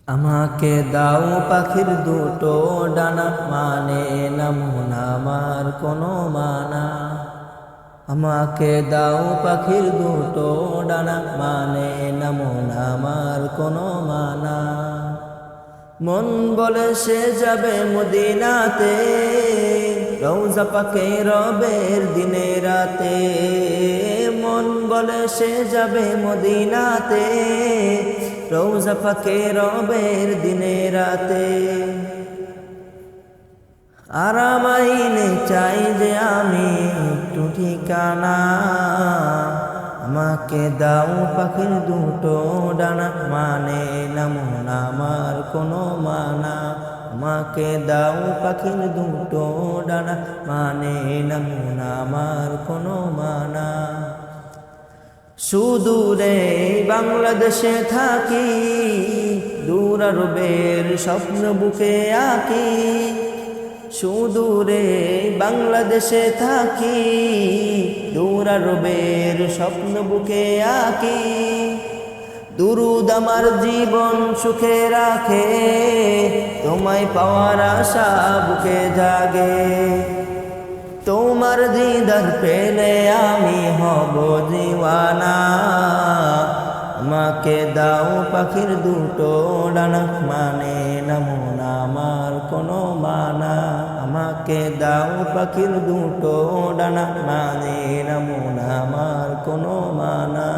আমাকে দাও পাখির দুটো ডানা, মানে নামুন আমার কোনো মানা। আমাকে দাও পাখির দুটো ডানা, মানে নামুন আমার কোনো মানা। মন বলে সে যাবে মদিনাতে, রওজা পাকে রবের দিনে রাতে। মন বলে সে যাবে মদিনাতে, রওজা পাকে রবের দিনে রাতে। আরামাইনে চাই যে আমি একটু ঠিকানা, আমাকে দাও পাখির দুটো ডানা, মানে নামুন আমার কোনো মানা। আমাকে দাও পাখির দুটো ডানা, মানে নামুন আমার কোনো মানা। সুদূরে বাংলাদেশে থাকি, দূর আরবের স্বপ্ন বুকে আঁকি। সুদূরে বাংলাদেশে থাকি, দূর আরবের স্বপ্ন বুকে আঁকি। দুরুদ আমার জীবন সুখে রাখে, তোমায় পাওয়ার আশা বুকে জাগে। তোমার দিদার পেলে আমি হব দিওয়ানা, আমাকে দাও পাখির দুটো ডানা, মানে নামুন আমার কোনো মানা। আমাকে দাও পাখির দুটো ডানা, মানে নামুন আমার কোনো মানা।